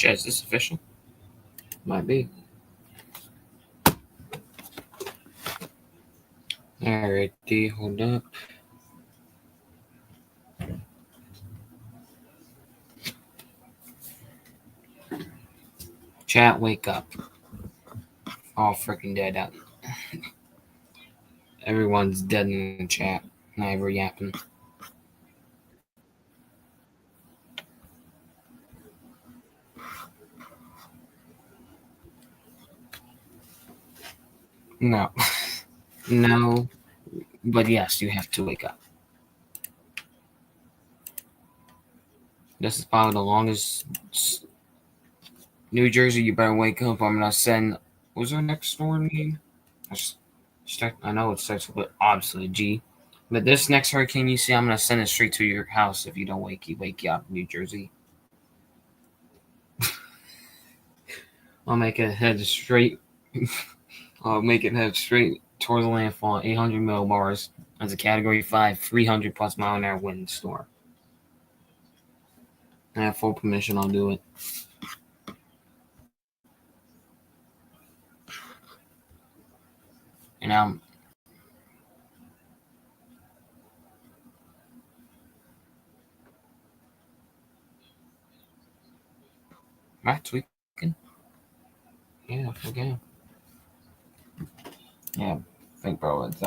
Chat, is this official? Might be. Alrighty, hold up. Chat, wake up. All freaking dead out. Everyone's dead in the chat. Not ever yapping. No. No. But yes, you have to wake up. This is probably the longest. New Jersey, you better wake up. I'm gonna send. What was our next storm name? I know it starts with obviously G. But this next hurricane you see, I'm gonna send it straight to your house if you don't wake you up, New Jersey. I'll make it head straight. I'll make it head straight toward the landfall. 800 millibars as a Category 5, 300 plus mile an hour wind storm. I have full permission. I'll do it. And am I tweaking? Yeah, okay. Yeah, I think, bro, it's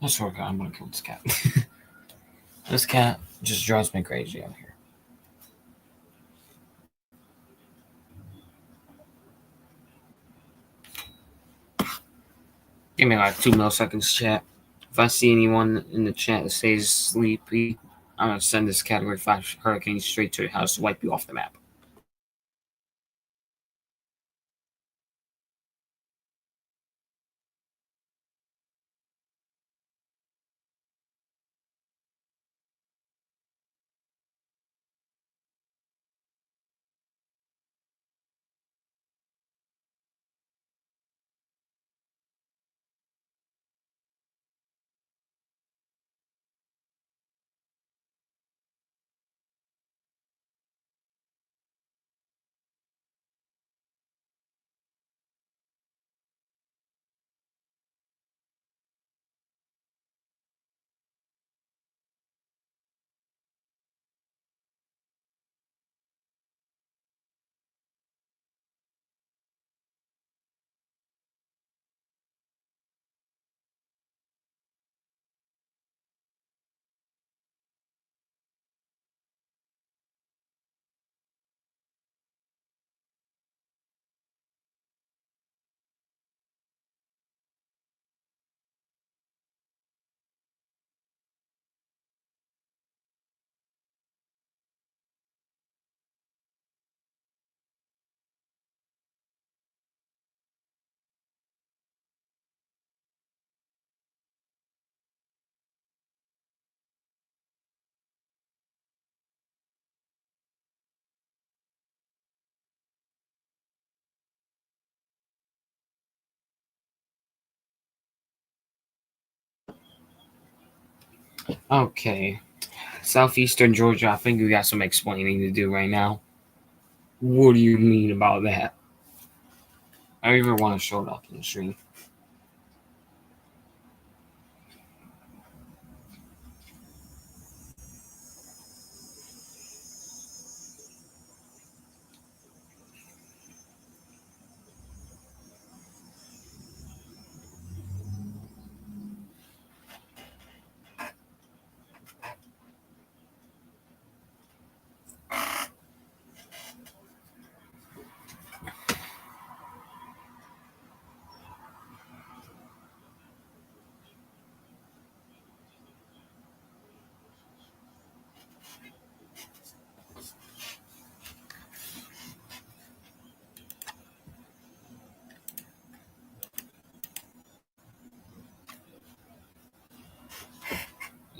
let's work on. I'm gonna kill this cat. This cat just drives me crazy out here. Give me like 2 milliseconds, chat. If I see anyone in the chat that stays sleepy, I'm gonna send this Category 5 hurricane straight to your house to wipe you off the map. Okay. Southeastern Georgia, I think we got some explaining to do right now. What do you mean about that? I even want to show it up in the stream.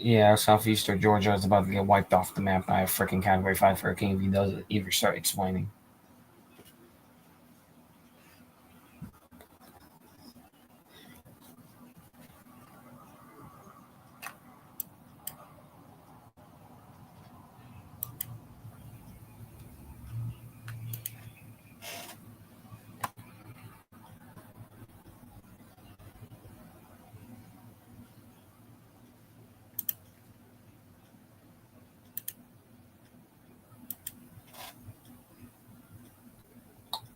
Yeah, southeastern Georgia is about to get wiped off the map by a freaking Category 5 hurricane if he doesn't either start explaining.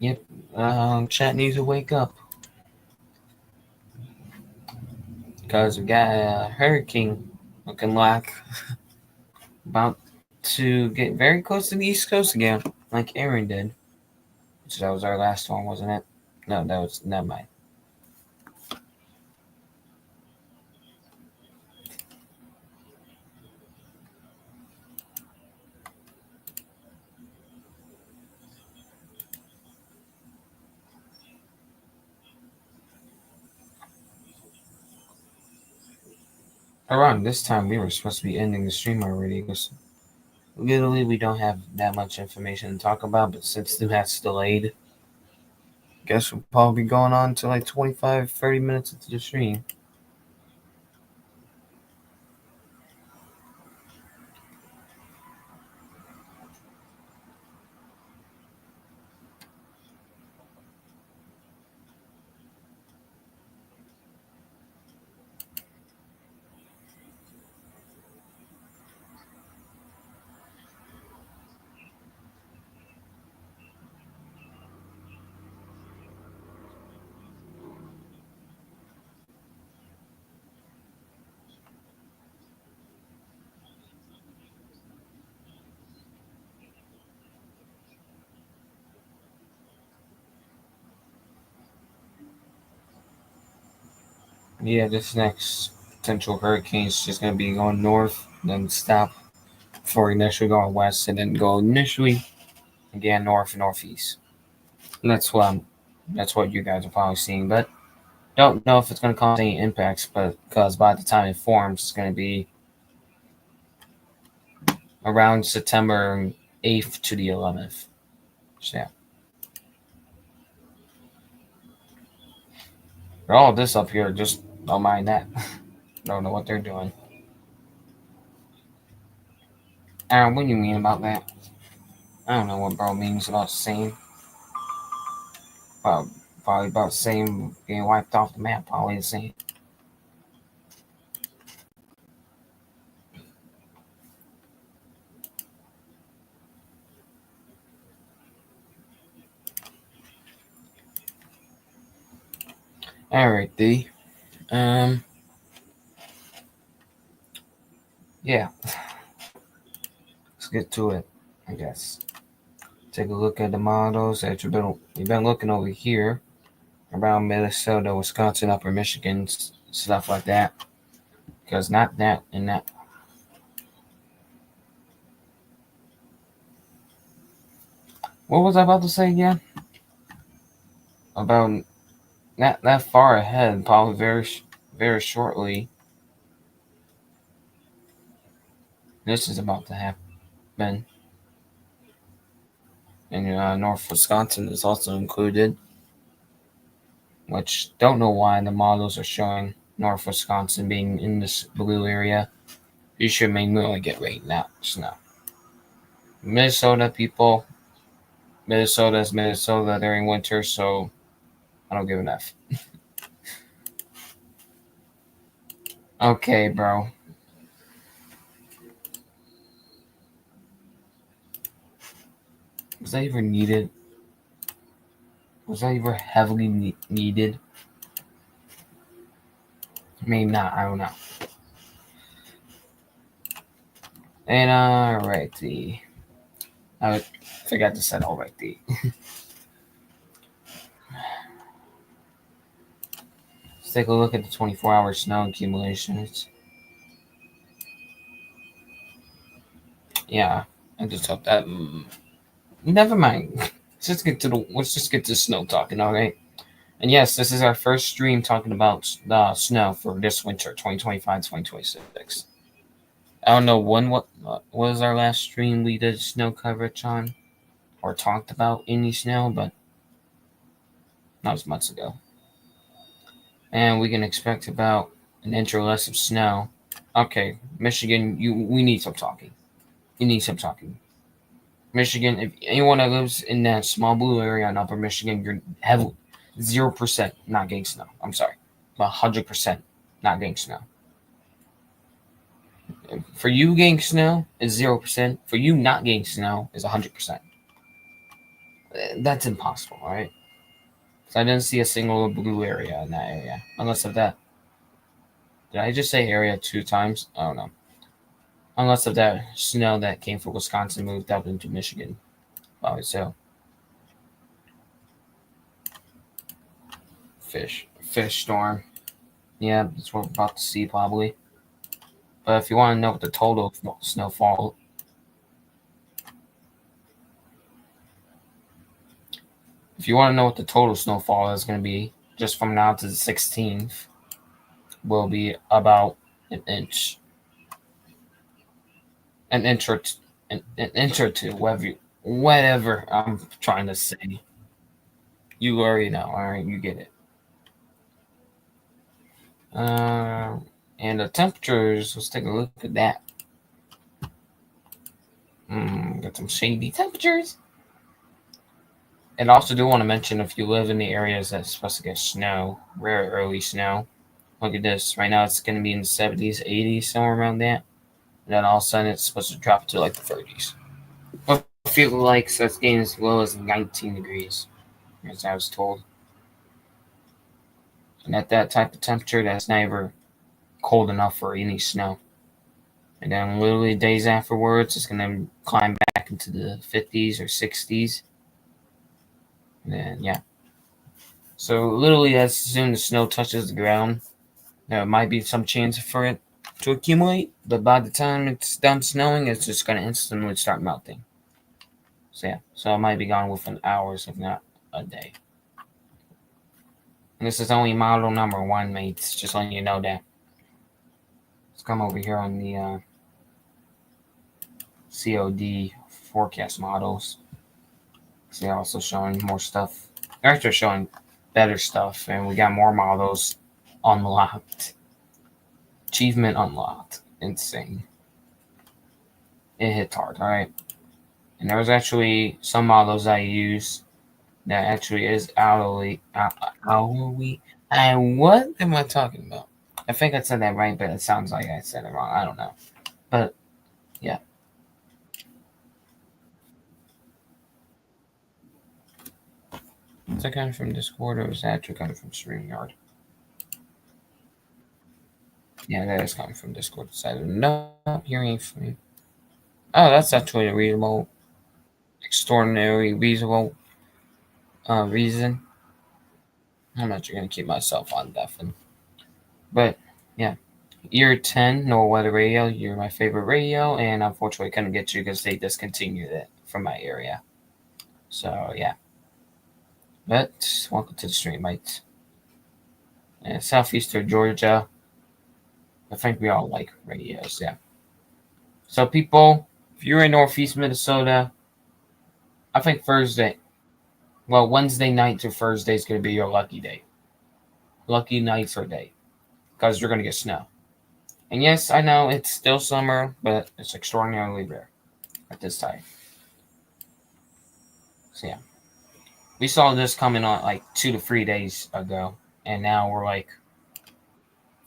Yep. Chat needs to wake up because we got a hurricane looking like about to get very close to the East Coast again, like Aaron did. So that was our last one, wasn't it? No, that was never mind. Around this time, we were supposed to be ending the stream already because literally we don't have that much information to talk about. But since that's delayed, guess we'll probably be going on to like 25, 30 minutes into the stream. Yeah, this next potential hurricane is just going to be going north, then stop before initially going west, and then go initially again north and northeast. And that's what you guys are probably seeing, but don't know if it's going to cause any impacts. But because by the time it forms, it's going to be around September 8th to the 11th. So yeah, for all this up here, just don't mind that. Don't know what they're doing. Aaron, what do you mean about that? I don't know what bro means about saying. Well, probably about saying being wiped off the map. Probably the same. All right, D. Um. Yeah. Let's get to it. I guess. Take a look at the models that you've been looking over here around Minnesota, Wisconsin, Upper Michigan, stuff like that. Because not that and that. What was I about to say again? About not that far ahead, probably very shortly. This is about to happen. And North Wisconsin is also included, which don't know why the models are showing North Wisconsin being in this blue area. You should mainly get rain, not snow. Minnesota people, Minnesota is Minnesota during winter, so I don't give an F. Okay, bro. Was that even needed? Was that even heavily needed? Maybe not. I don't know. And alrighty. I forgot to set alrighty. Let's take a look at the 24-hour snow accumulations. Yeah, I just hope that. Never mind. Let's just get to snow talking. All right. And yes, this is our first stream talking about snow for this winter, 2025-2026. I don't know what was our last stream we did snow coverage on or talked about any snow, but that was months ago. And we can expect about an inch or less of snow. Okay, Michigan, we need some talking. You need some talking. Michigan, if anyone that lives in that small blue area in Upper Michigan, you're heavily 0% not getting snow. I'm sorry, 100% not getting snow. For you getting snow is 0%. For you not getting snow is 100%. That's impossible, right? So I didn't see a single blue area in that area, unless of that. Did I just say area 2 times? I don't know. Unless of that snow that came from Wisconsin moved up into Michigan. Probably so. Fish storm. Yeah, that's what we're about to see probably. But if you want to know what the total snowfall, if you want to know what the total snowfall is going to be, just from now to the 16th, will be about an inch, an inch or two, an inch or two, whatever I'm trying to say. You already know. All right, you get it. Uh, and the temperatures. Let's take a look at that. Got some shady temperatures. And also do want to mention if you live in the areas that's supposed to get snow, rare early snow. Look at this. Right now it's going to be in the 70s, 80s, somewhere around that. And then all of a sudden it's supposed to drop to like the 30s. I feel like so it's getting as low as 19 degrees, as I was told. And at that type of temperature, that's never cold enough for any snow. And then literally days afterwards, it's going to climb back into the 50s or 60s. And then, yeah. So literally as soon as snow touches the ground, there might be some chance for it to accumulate, but by the time it's done snowing, it's just going to instantly start melting. So yeah, so it might be gone within hours, if not a day. And this is only model number 1, mates. Just letting you know that. Let's come over here on the COD forecast models. So they're also showing more stuff. They're actually showing better stuff, and we got more models unlocked. Achievement unlocked. Insane. It hits hard, alright? And there was actually some models I use that actually is hourly. What am I talking about? I think I said that right, but it sounds like I said it wrong. I don't know. But, yeah. Is that coming from Discord or is that actually coming from StreamYard? Yeah, that is coming from Discord. So no hearing from me. Oh, that's actually a reasonable, extraordinary, reasonable reason. I'm not going to keep myself on deafen. But, yeah. Year 10, No Weather Radio. You're my favorite radio, and unfortunately, couldn't get you because they discontinued it from my area. So, yeah. But, welcome to the stream, mates. And Southeastern Georgia. I think we all like radios, yeah. So, people, if you're in Northeast Minnesota, I think Wednesday night to Thursday is going to be your lucky day. Lucky night or day. Because you're going to get snow. And yes, I know it's still summer, but it's extraordinarily rare at this time. So, yeah. We saw this coming on like 2 to 3 days ago. And now we're like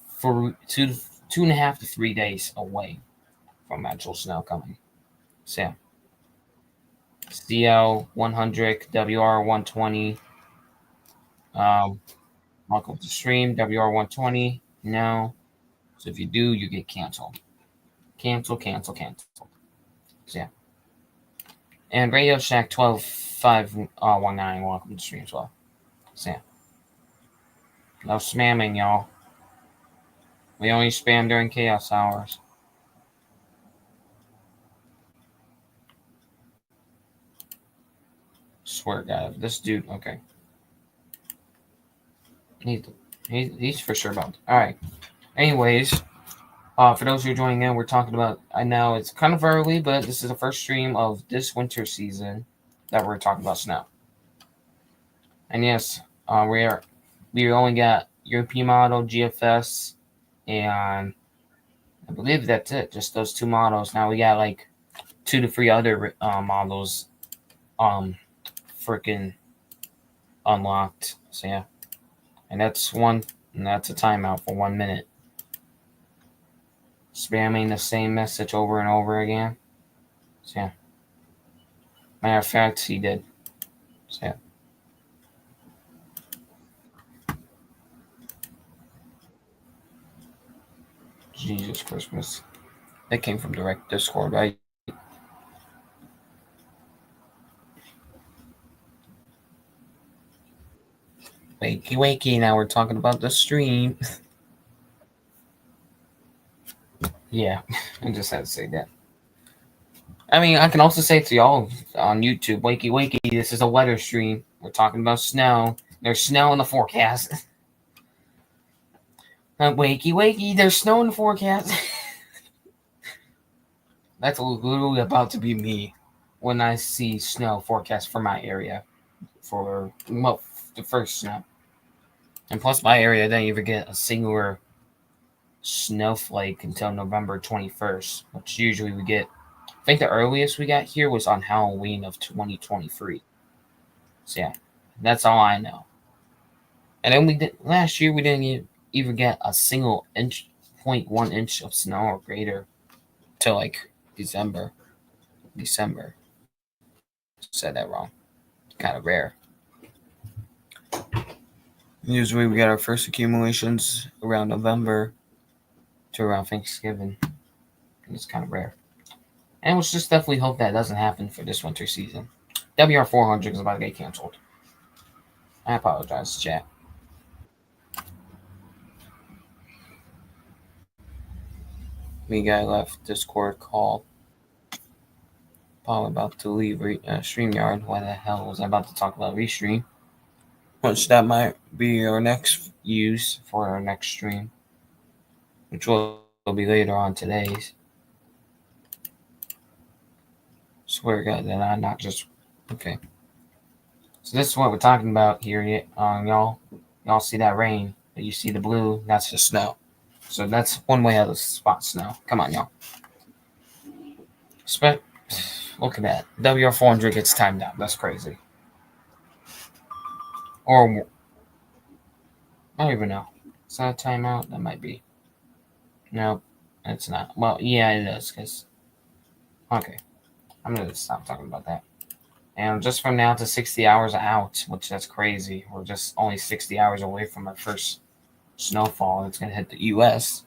for 2.5 to 3 days away from actual snow coming. So, yeah. CL 100, WR 120. Welcome to stream, WR 120. No. So if you do, you get canceled. Cancel. So yeah. And Radio Shack 12519, welcome to stream as well. So yeah. No spamming, y'all. We only spam during chaos hours. Swear to God, this dude, okay. He's for sure about it. Alright. Anyways, for those who are joining in, we're talking about, I know it's kind of early, but this is the first stream of this winter season that we're talking about snow. And yes, we only got European model, GFS, and I believe that's it. Just those 2 models. Now we got like 2 to 3 other models, freaking unlocked. So yeah, and that's a timeout for 1 minute. Spamming the same message over and over again. So yeah. Matter of fact, he did. So yeah, Jesus Christmas. That came from direct Discord, right? Wakey wakey, now we're talking about the stream. Yeah, I just had to say that. I mean, I can also say to y'all on YouTube, wakey wakey, this is a weather stream. We're talking about snow. There's snow in the forecast. Wakey wakey, there's snow in the forecast. That's literally about to be me when I see snow forecast for my area for well, the first snow. And plus, my area didn't even get a singular snowflake until November 21st, which usually we get. I think the earliest we got here was on Halloween of 2023. So yeah, that's all I know. And then we did last year. We didn't even get a single inch, 0.1 inch of snow or greater till like December. December. Said that wrong. Kind of rare. Usually we get our first accumulations around November to around Thanksgiving. And it's kind of rare. And let's just definitely hope that doesn't happen for this winter season. WR 400 is about to get canceled. I apologize, chat. Me guy left Discord call. Probably about to leave StreamYard. Why the hell was I about to talk about Restream? Which that might be our next use for our next stream. Which will be later on today's. Swear to God that I'm not just... Okay. So this is what we're talking about here, y'all. Y'all see that rain? You see the blue? That's the snow. So that's one way to spot snow. Come on, y'all. Look at that. WR400 gets timed out. That's crazy. Or I don't even know. Is that a timeout? That might be. No, it's not. Well, yeah, it is. Cause okay, I'm gonna stop talking about that. And just from now to 60 hours out, which that's crazy. We're just only 60 hours away from our first snowfall. It's gonna hit the U.S.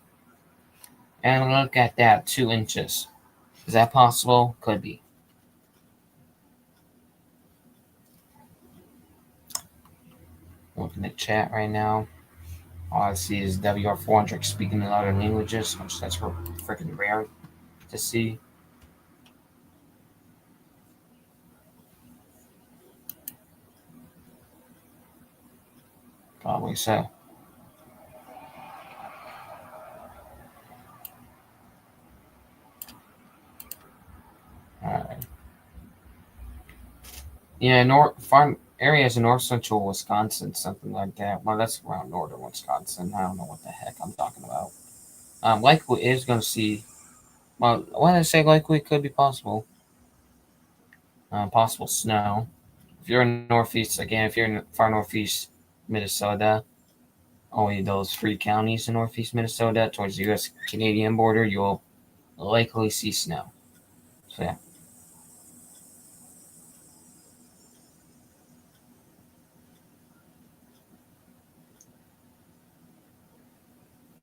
And look at that, 2 inches. Is that possible? Could be. Looking at chat right now. All I see is WR400 speaking in other languages, which that's freaking rare to see. Probably so. Alright. Yeah, farm areas in north central Wisconsin, something like that. Well, that's around northern Wisconsin. I don't know what the heck I'm talking about. Likely is going to see. Well, when I say likely, it could be possible. Possible snow. If you're in northeast, again, if you're in far northeast Minnesota, only those 3 counties in northeast Minnesota towards the U.S. Canadian border, you'll likely see snow. So yeah.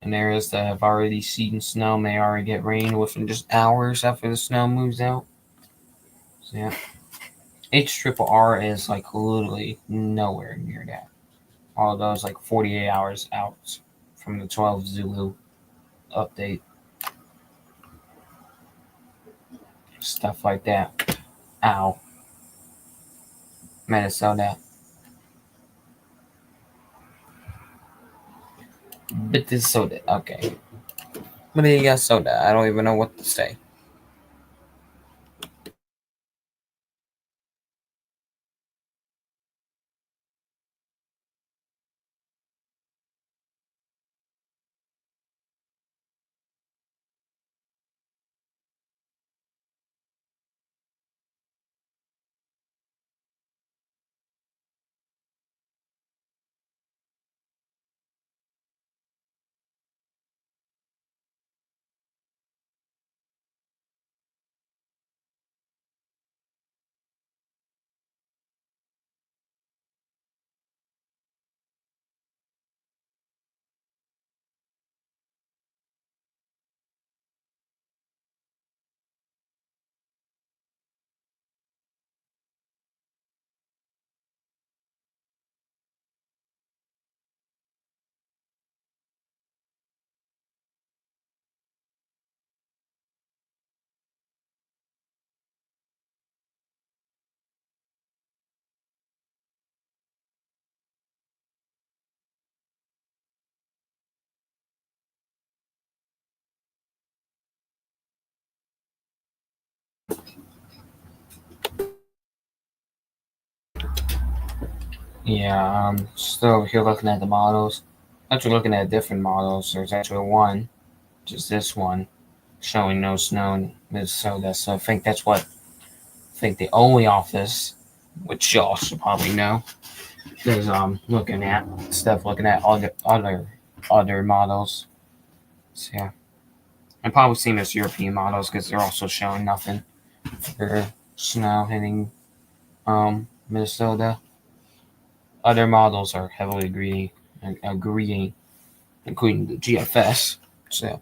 And areas that have already seen snow may already get rain within just hours after the snow moves out. So yeah. HRRR is like literally nowhere near that. All those like 48 hours out from the 12 Zulu update. Stuff like that. Ow. Minnesota. But this soda. Okay. What do you got soda? I don't even know what to say. Yeah, still here looking at the models. Actually looking at different models. There's actually one, just this one, showing no snow in Minnesota. So I think that's what I think the only office, which y'all should probably know, is looking at stuff, looking at other models. So yeah, and probably seen as European models because they're also showing nothing for snow hitting Minnesota. Other models are heavily agreeing, including the GFS. So,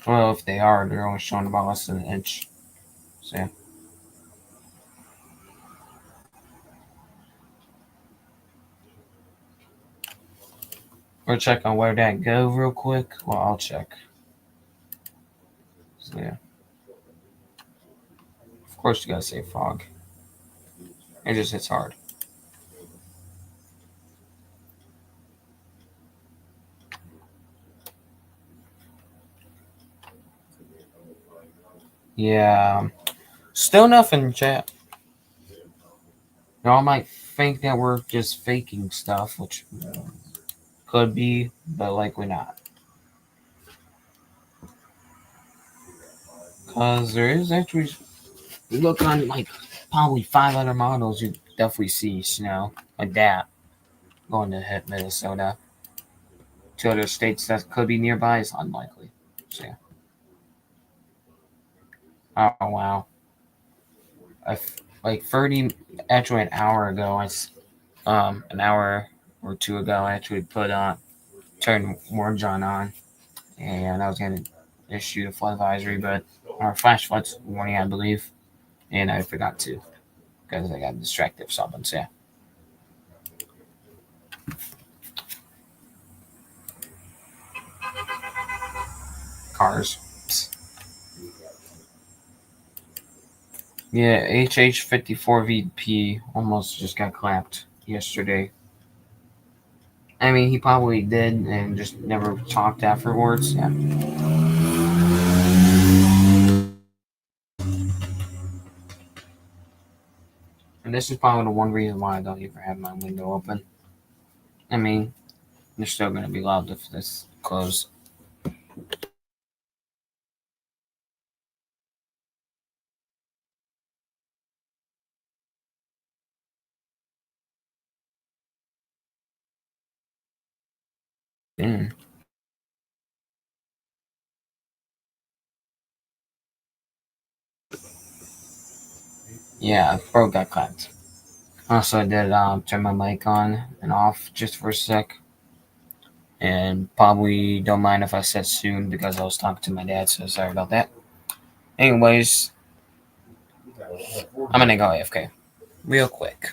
well, if they are, they're only showing about less than an inch. So, we'll check on where that go real quick. Well, I'll check. So, yeah, of course you gotta say fog. It just hits hard. Yeah, still nothing, chat. Y'all might think that we're just faking stuff, which could be, but likely not. Because there is actually, you look on like probably five other models, you definitely see snow like that going to hit Minnesota. Two other states that could be nearby is unlikely. So, yeah. Oh, wow. Like 30, actually an hour ago, an hour or two ago, I actually turned Warn John on, and I was going to issue a flood advisory, or flash flood warning, I believe, and I forgot to because I got distracted or something. So, yeah. Cars. Yeah, HH54VP almost just got clapped yesterday. I mean, he probably did and just never talked afterwards. Yeah. And this is probably the one reason why I don't even have my window open. I mean, they're still going to be loud if this closed. Mm. Yeah, bro got clapped. Also, I did turn my mic on and off just for a sec. And probably don't mind if I said soon because I was talking to my dad, so sorry about that. Anyways, I'm going to go AFK real quick.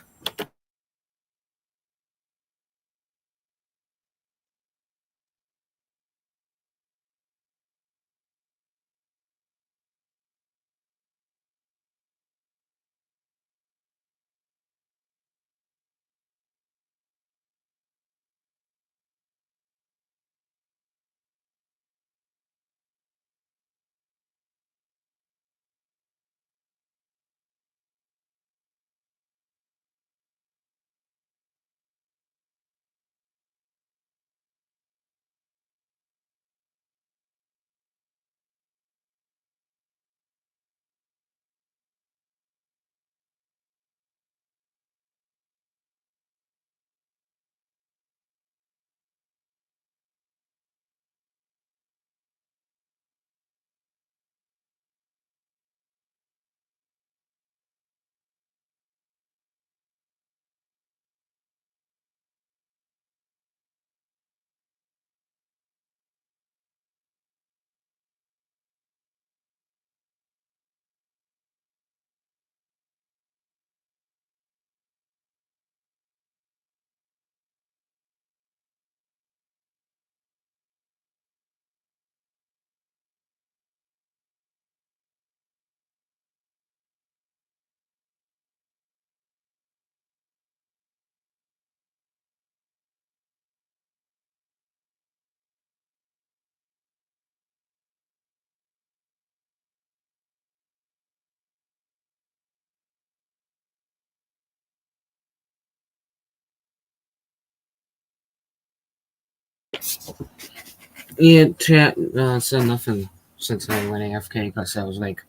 Yeah, chat said nothing since I went AFK because that was like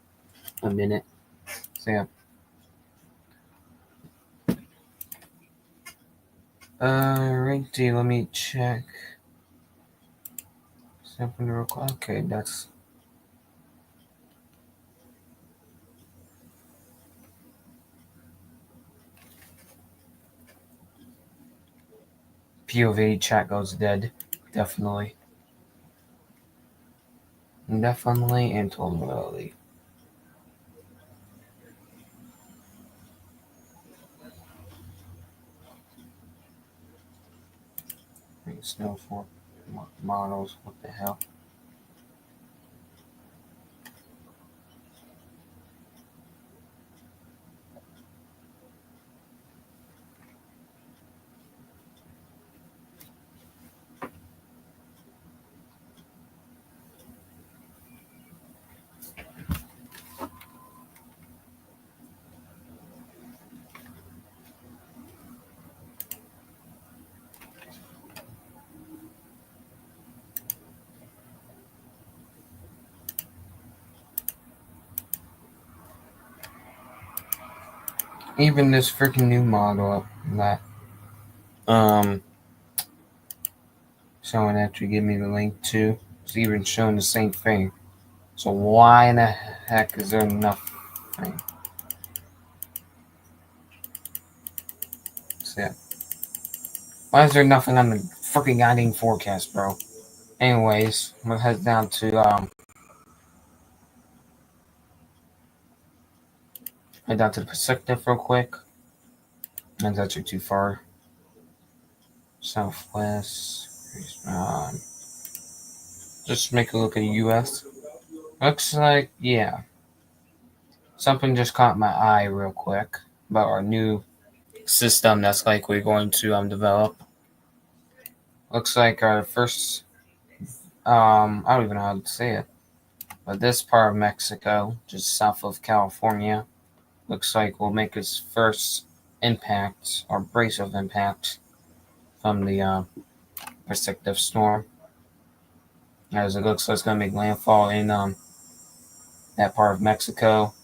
a minute. So yeah. Righty, let me check something real quick. Okay, that's POV. Chat goes dead. Definitely. Definitely and totally. Snow for models. What the hell? Even this freaking new model that someone actually gave me the link to is even showing the same thing. So why in the heck is there nothing? So yeah. Why is there nothing on the freaking guiding forecast, bro? Anyways, we'll head down to the perspective real quick. That's actually too far. Southwest. Just make a look at the US. Looks like, yeah. Something just caught my eye real quick about our new system that's likely going to develop. Looks like our first, I don't even know how to say it, but this part of Mexico, just south of California, looks like will make its first impact or brace of impact from the Pacific storm. As it looks like it's going to make landfall in that part of Mexico,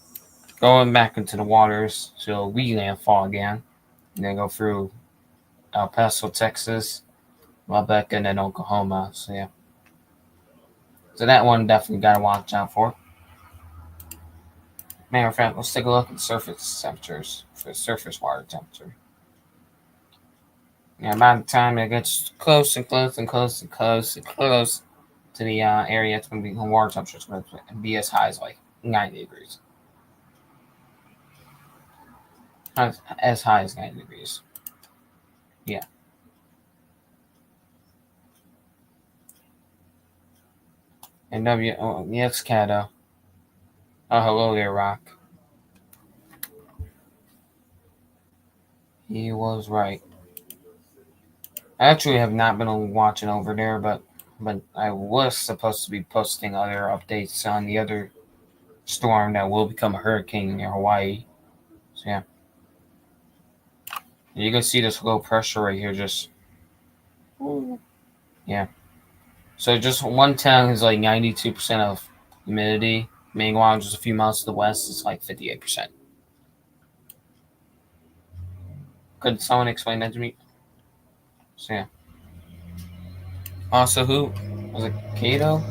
going back into the waters, so we landfall again, and then go through El Paso, Texas, Lubbock, and then Oklahoma. So yeah, so that one definitely got to watch out for. Matter of fact, let's take a look at surface temperatures for surface water temperature. Yeah, by the time it gets close and close and close and close and close to the area, it's going to be water temperature. It's going to be as high as like 90 degrees. As high as 90 degrees. Yeah. And yes, Cato. Oh, hello there, Rock. He was right. I actually have not been watching over there, but I was supposed to be posting other updates on the other storm that will become a hurricane near Hawaii. So yeah, you can see this low pressure right here. Just yeah. So just 110 is like 92% of humidity. Meanwhile, just a few miles to the west, it's like 58%. Could someone explain that to me? So yeah. Also, who was it? Cato?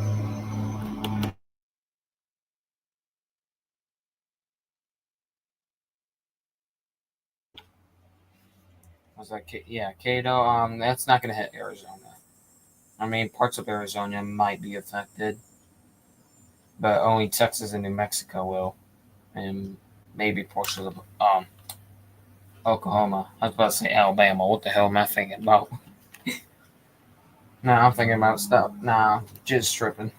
Was that yeah, Cato? That's not gonna hit Arizona. I mean, parts of Arizona might be affected, but only Texas and New Mexico will, and maybe portions of Oklahoma. I was about to say Alabama. What the hell am I thinking about? Nah, I'm thinking about stuff. Nah, just tripping.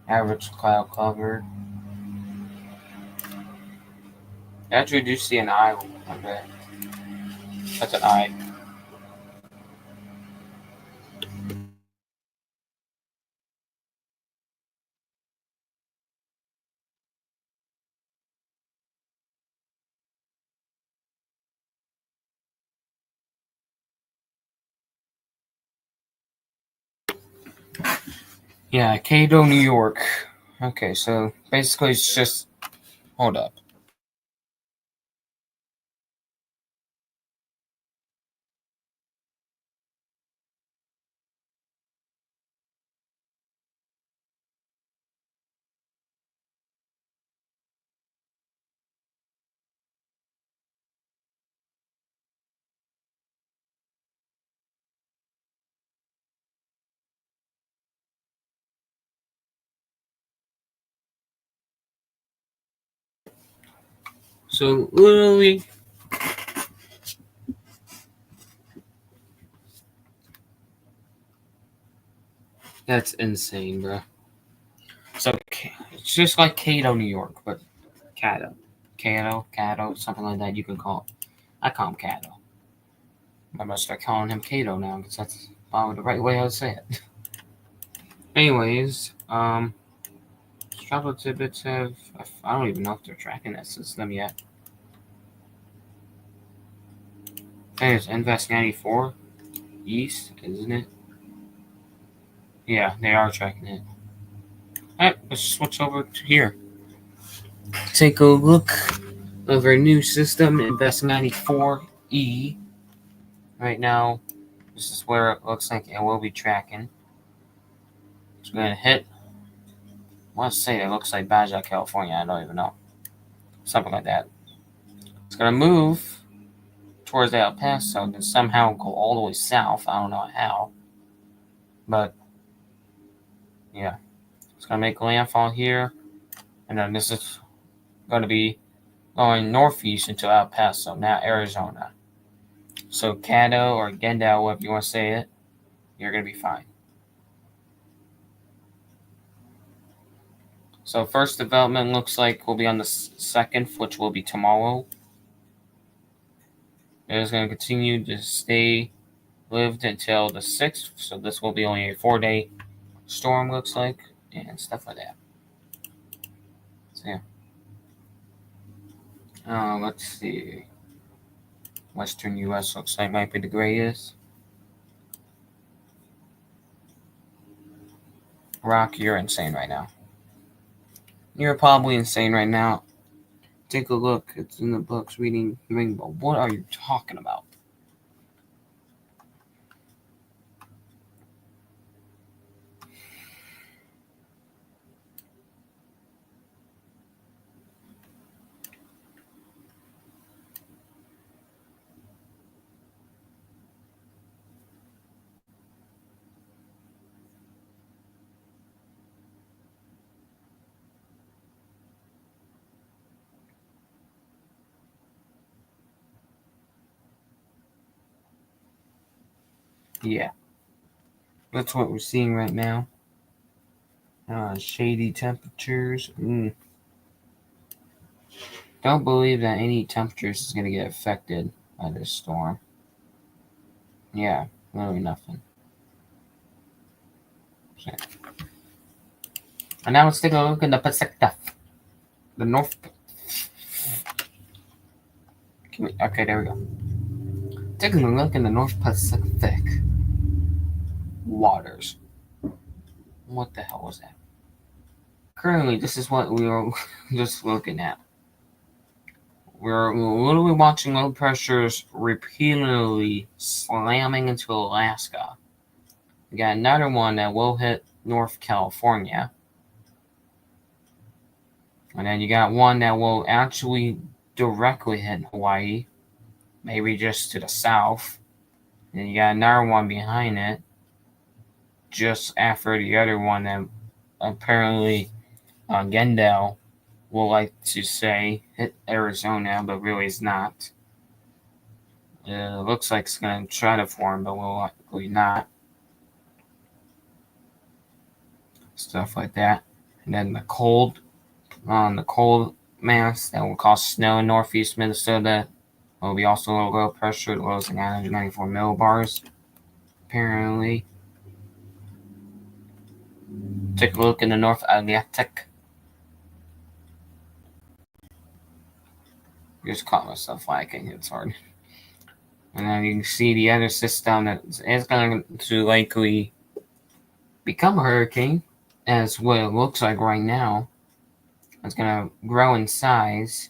Average cloud cover. Actually, do see an eye. Okay, that's an eye. Yeah, Cato, New York. Okay, so basically it's just hold up. So literally, that's insane, bro. So it's just like Cato, New York, but Cato, something like that. You can call it. I call him Cato. I must start calling him Cato now because that's probably the right way I would say it. Anyways, travel tidbits have. I don't even know if they're tracking that system yet. There's Invest 94 East, isn't it? Yeah, they are tracking it. Alright, let's switch over to here. Take a look of our new system, Invest 94E. Right now, this is where it looks like it will be tracking. It's going to hit. I want to say it looks like Baja, California. I don't even know. Something like that. It's going to move towards the El Paso, then somehow go all the way south. I don't know how. But, yeah. It's going to make landfall here. And then this is going to be going northeast into El Paso, now Arizona. So Caddo or Gendao, whatever you want to say it, you're going to be fine. So first development looks like will be on the 2nd, which will be tomorrow. It is going to continue to stay lived until the 6th, so this will be only a 4-day storm, looks like, and stuff like that. So yeah. Let's see. Western U.S. looks like might be the greatest. Rock, you're insane right now. You're probably insane right now. Take a look. It's in the books reading Rainbow. What are you talking about? Yeah. That's what we're seeing right now. Shady temperatures. Don't believe that any temperatures is going to get affected by this storm. Yeah, literally nothing. So. And now let's take a look at the Pacific. The North. Okay, there we go. Taking a look in the North Pacific waters. What the hell was that? Currently, this is what we are just looking at. We're literally watching low pressures repeatedly slamming into Alaska. We got another one that will hit North California. And then you got one that will actually directly hit Hawaii, maybe just to the south. And you got another one behind it, just after the other one that apparently Gendel will like to say hit Arizona, but really it's not. It looks like it's going to try to form, but will likely not. Stuff like that. And then the cold mass that will cause snow in northeast Minnesota will be also a low pressure, the lowest 994 millibars. Apparently. Take a look in the North Atlantic. Just caught myself lacking. It's hard. And then you can see the other system that is going to likely become a hurricane. as what it looks like right now. It's gonna grow in size.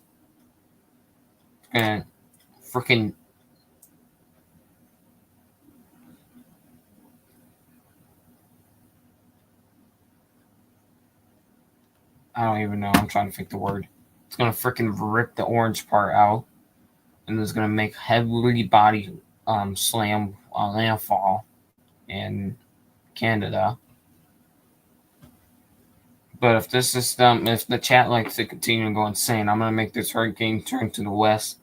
It's gonna freaking. I don't even know. I'm trying to think the word. It's gonna freaking rip the orange part out, and it's gonna make heavily body slam landfall in Canada. But if this system, if the chat likes to continue to go insane, I'm gonna make this hurricane turn to the west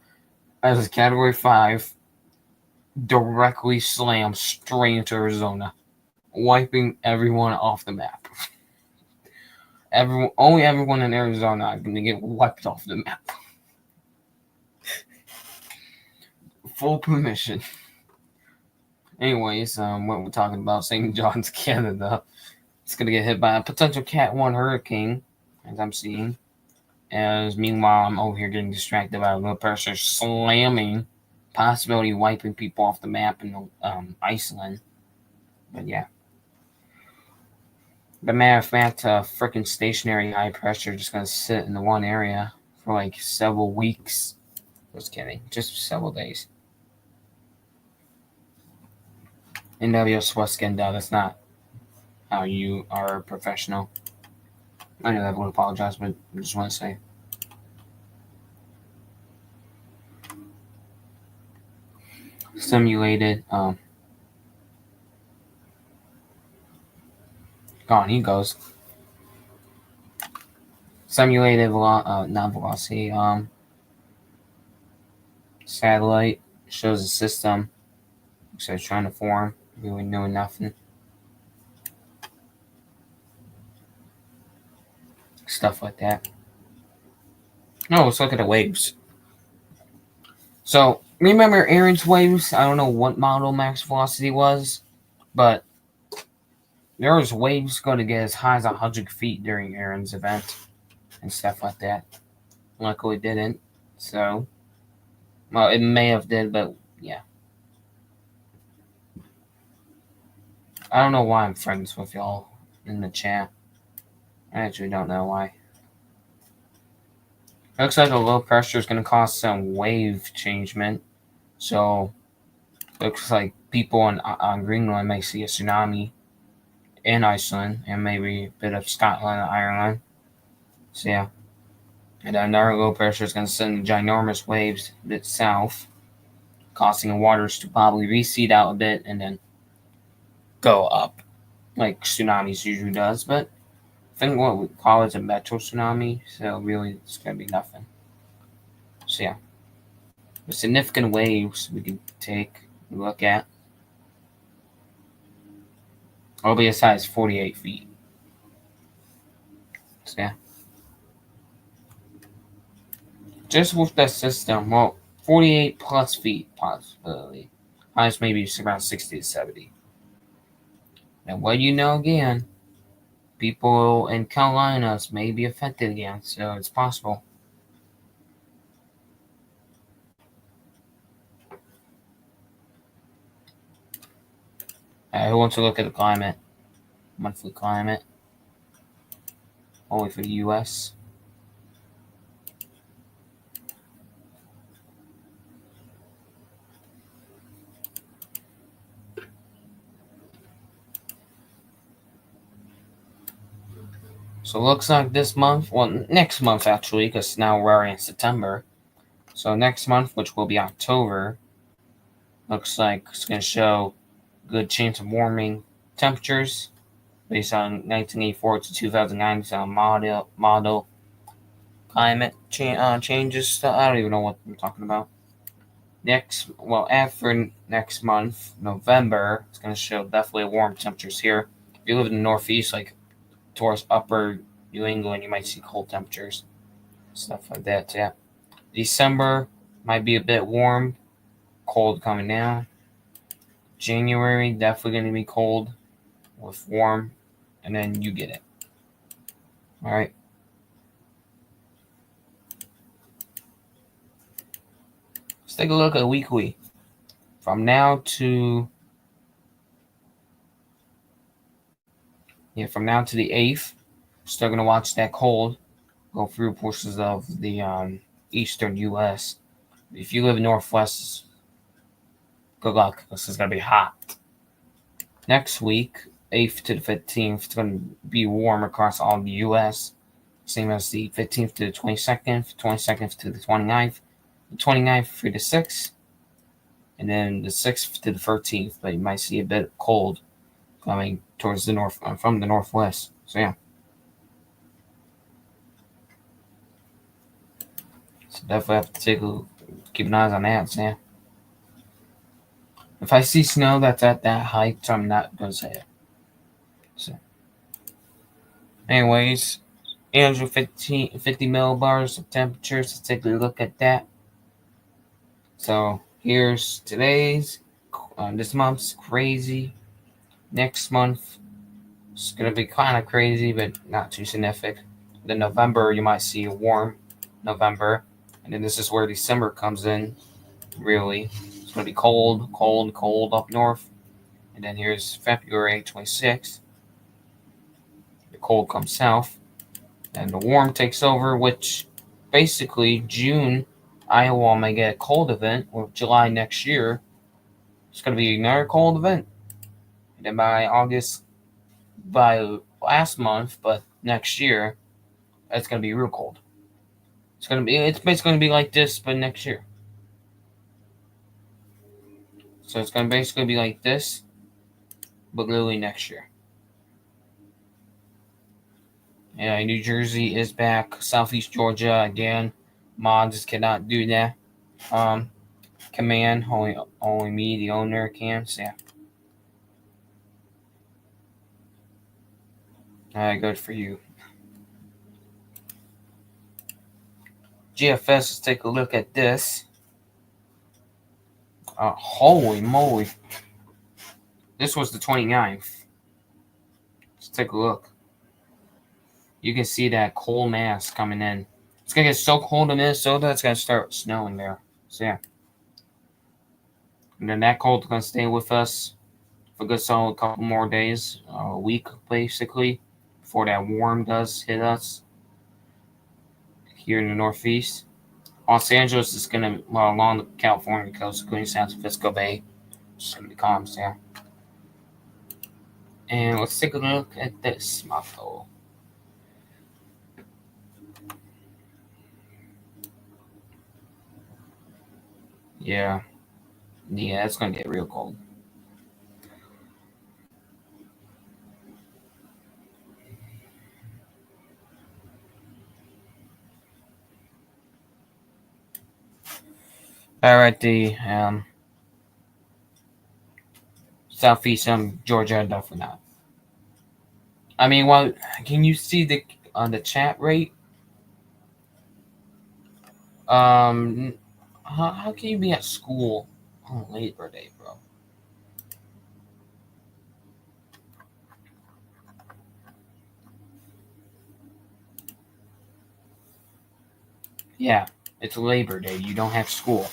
as a Category 5, directly slam straight into Arizona, wiping everyone off the map. Only everyone in Arizona is gonna get wiped off the map. Full permission. Anyways, what we're talking about, St. John's, Canada. It's gonna get hit by a potential Cat 1 hurricane, as I'm seeing. As meanwhile, I'm over here getting distracted by a low pressure slamming, possibility wiping people off the map in Iceland. But yeah. But matter of fact, freaking stationary high pressure just gonna sit in the one area for like several weeks. Just kidding, just several days. NW Sweskenda, that's not how you are a professional. I know that would apologize, but I just want to say. Simulated, gone, he goes. Simulated, not velocity, satellite shows the system. So it's trying to form, really doing nothing. Stuff like that. No, let's look at the waves. So, remember Aaron's waves? I don't know what model max velocity was, but there was waves going to get as high as 100 feet during Aaron's event and stuff like that. Luckily, it didn't. So, well, it may have did, but yeah. I don't know why I'm friends with y'all in the chat. I actually don't know why. Looks like a low pressure is going to cause some wave changement. So, looks like people on Greenland may see a tsunami in Iceland and maybe a bit of Scotland and Ireland. So, yeah. And another low pressure is going to send ginormous waves a bit south, causing the waters to probably recede out a bit and then go up, like tsunamis usually does. But I think what we call it a metro tsunami, so really it's going to be nothing. So, yeah. The significant waves we can take a look at. It'll be a size 48 feet. So, yeah. Just with that system, well, 48 plus feet possibility. Highest maybe around 60 to 70. And what you know again, people in Carolinas may be affected again, so it's possible. Who wants to look at the climate? Monthly climate. Only for the US. So it looks like this month, well, next month actually, because now we're already in September. So next month, which will be October, looks like it's going to show good chance of warming temperatures based on 1984 to 2009 model climate changes. I don't even know what I'm talking about. After next month, November, it's going to show definitely warm temperatures here. If you live in the Northeast, like towards upper New England, you might see cold temperatures, stuff like that. Yeah. December might be a bit warm, cold coming down. January definitely going to be cold with warm, and then you get it. All right. Let's take a look at weekly. From now to Yeah, from now to the 8th, still gonna watch that cold go through portions of the eastern U.S. If you live in Northwest, good luck, because it's gonna be hot. Next week, 8th to the 15th, it's gonna be warm across all the U.S. Same as the 15th to the 22nd, 22nd to the 29th, the 29th through the 6th, and then the 6th to the 13th. But you might see a bit cold coming towards the north from the northwest. So yeah. So definitely have to keep an eye on that. So yeah. If I see snow that's at that height, I'm not gonna say it. So, anyways, 850 millibars of temperature. So take a look at that. So here's today's. This month's crazy. Next month it's gonna be kind of crazy, but not too significant. Then November you might see a warm November, and then this is where December comes in. Really, it's gonna be cold, cold, cold up north, and then here's February 26th. The cold comes south, and the warm takes over. Which basically June, Iowa may get a cold event, or July next year, it's gonna be another cold event, and then by last month, but next year, it's gonna be real cold. It's basically gonna be like this, but next year. So it's gonna basically be like this, but literally next year. Yeah, New Jersey is back. Southeast Georgia again. Mods cannot do that. Command only me, the owner, can. So yeah. Good for you. GFS, let's take a look at this. Holy moly. This was the 29th. Let's take a look. You can see that cold mass coming in. It's going to get so cold in Minnesota, it's going to start snowing there. So yeah. And then that cold's going to stay with us for a good solid couple more days. A week, basically, before that warm does hit us here in the Northeast. Los Angeles is going to, along the California coast, including San Francisco Bay, it's going to be calm, so yeah. And let's take a look at this, motto. Yeah. Yeah, it's going to get real cold. Alright, the southeast Georgia, definitely not. I mean, well, can you see the chat rate? How can you be at school on Labor Day, bro? Yeah, it's Labor Day. You don't have school.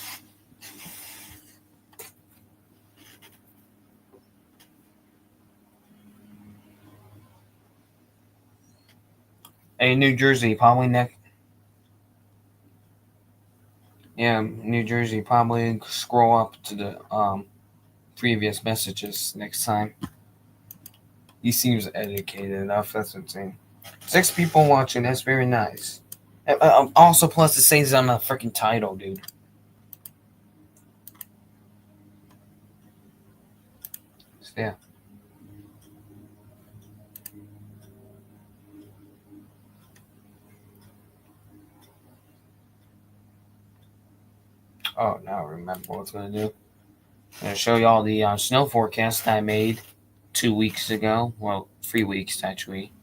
Hey, New Jersey, probably next. Yeah, New Jersey, probably scroll up to the previous messages next time. He seems educated enough. That's what I'm saying. 6 people watching. That's very nice. Also, plus it says on the freaking title, dude. So, yeah. Oh, now I remember what it's gonna do. I'm gonna show you all the snow forecast I made 2 weeks ago. Well, 3 weeks actually.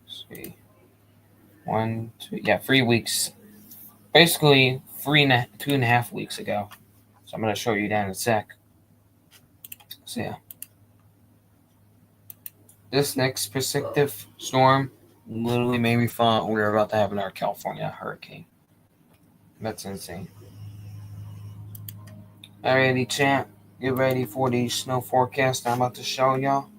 Let's see. 1, 2, yeah, 3 weeks. Basically, 2.5 weeks ago. So I'm gonna show you that in a sec. So yeah. This next perspective storm literally made me thought we were about to have another California hurricane. That's insane. Alrighty, chat. get ready for the snow forecast I'm about to show y'all.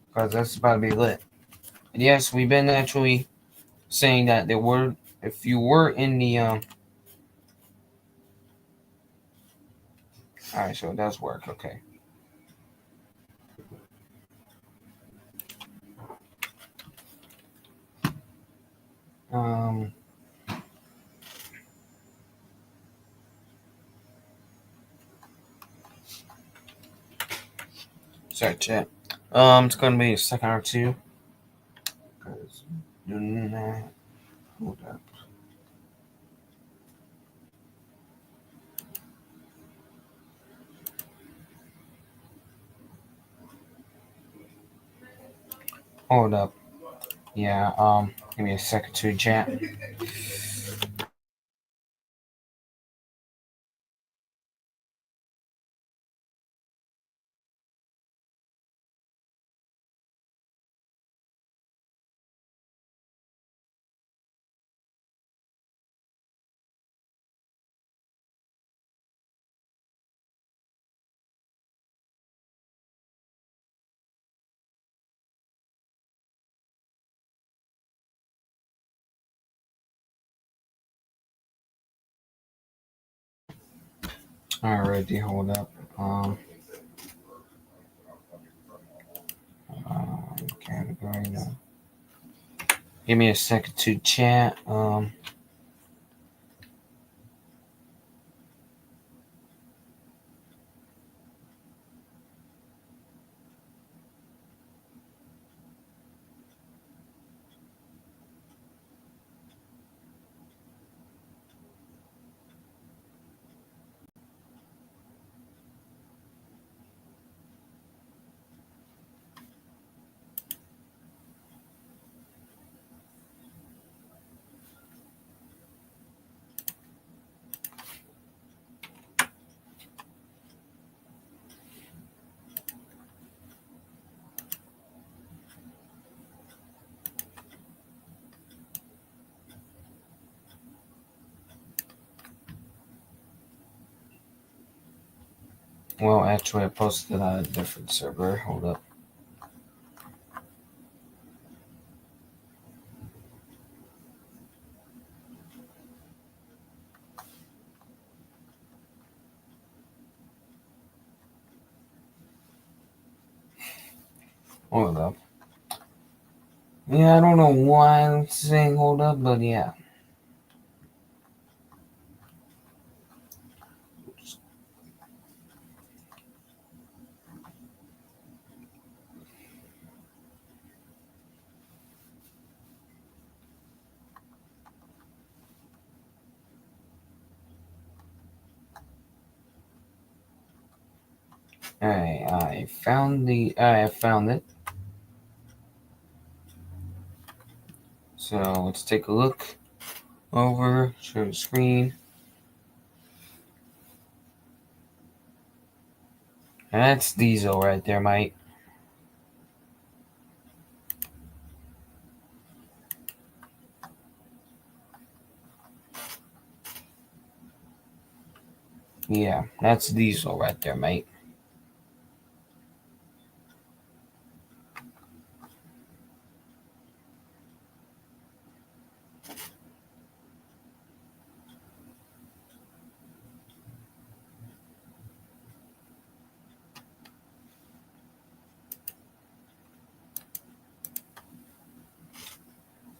Because that's about to be lit. And yes, we've been actually saying that there were, if you were in the, alright, so it does work, okay. Sorry, chat. It's gonna be a second or two. Hold up. Hold up. Yeah, give me a second to chat. Alrighty, hold up. Category no. Give me a second to chat. Well, actually, I posted on a different server. Hold up. Hold up. Yeah, I don't know why I'm saying hold up, but yeah. Alright, I found it. So let's take a look over, share the screen. That's Diesel right there, mate. Yeah, that's Diesel right there, mate.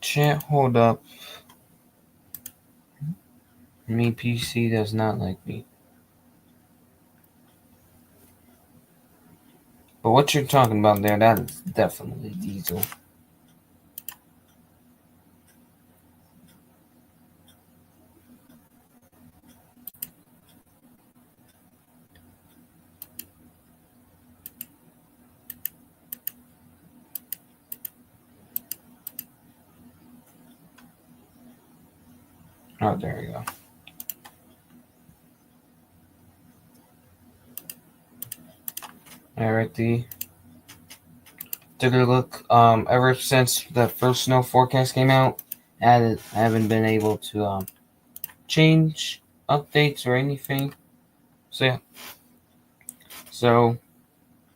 Chat, hold up. Me PC does not like me. But what you're talking about there, that is definitely Diesel. Oh, there we go. Alrighty. Took a look. Ever since the first snow forecast came out, I haven't been able to change updates or anything. So yeah. So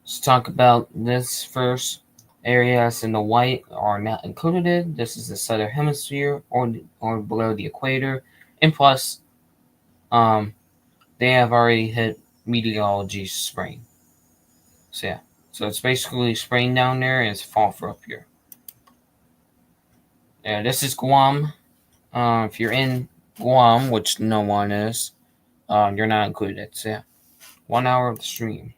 let's talk about this first. Areas in the white are not included. This is the southern hemisphere or below the equator, and plus, um, they have already hit meteorology spring. So yeah, so it's basically spring down there and it's fall for up here. Yeah, this is Guam. If you're in Guam, which no one is, you're not included. So yeah, 1 hour of the stream.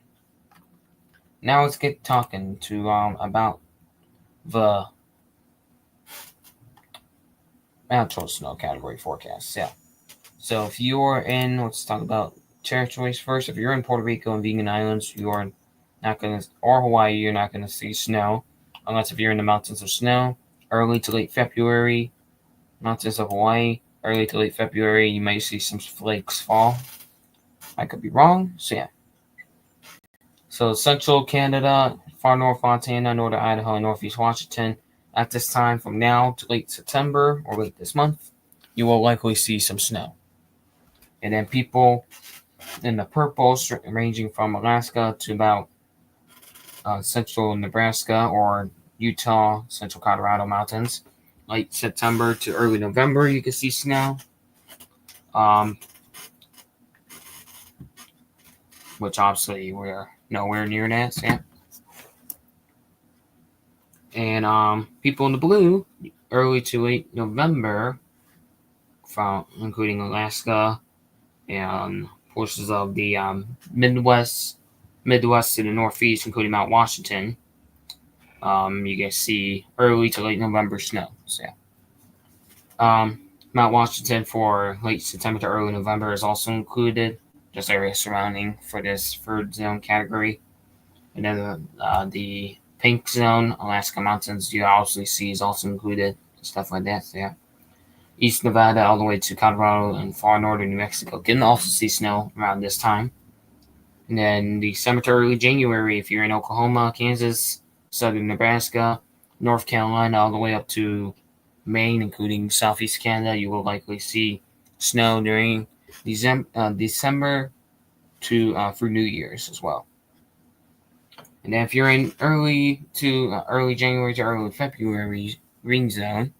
Now let's get talking to about the natural snow category forecast. Yeah. So if you're in, let's talk about territories first. If you're in Puerto Rico and Vegan Islands, you are not gonna, or Hawaii, you're not gonna see snow, unless if you're in the mountains of snow. Early to late February, mountains of Hawaii. Early to late February, you might see some flakes fall. I could be wrong. So yeah. So central Canada, far north Montana, northern Idaho, and northeast Washington. At this time, from now to late September or late this month, you will likely see some snow. And then people in the purples, ranging from Alaska to about central Nebraska or Utah, central Colorado mountains. Late September to early November, you can see snow. Which obviously we're nowhere near that. So yeah. And people in the blue, early to late November, from including Alaska and portions of the Midwest to the Northeast, including Mount Washington. You can see early to late November snow. So yeah. Mount Washington for late September to early November is also included, just areas surrounding for this third zone category. And then the pink zone, Alaska Mountains, you obviously see is also included, stuff like that. So yeah. East Nevada all the way to Colorado and far northern New Mexico can also see snow around this time. And then December to early January, if you're in Oklahoma, Kansas, southern Nebraska, North Carolina, all the way up to Maine, including southeast Canada, you will likely see snow during December to through New Year's as well. And then if you're in early January to early February green zone,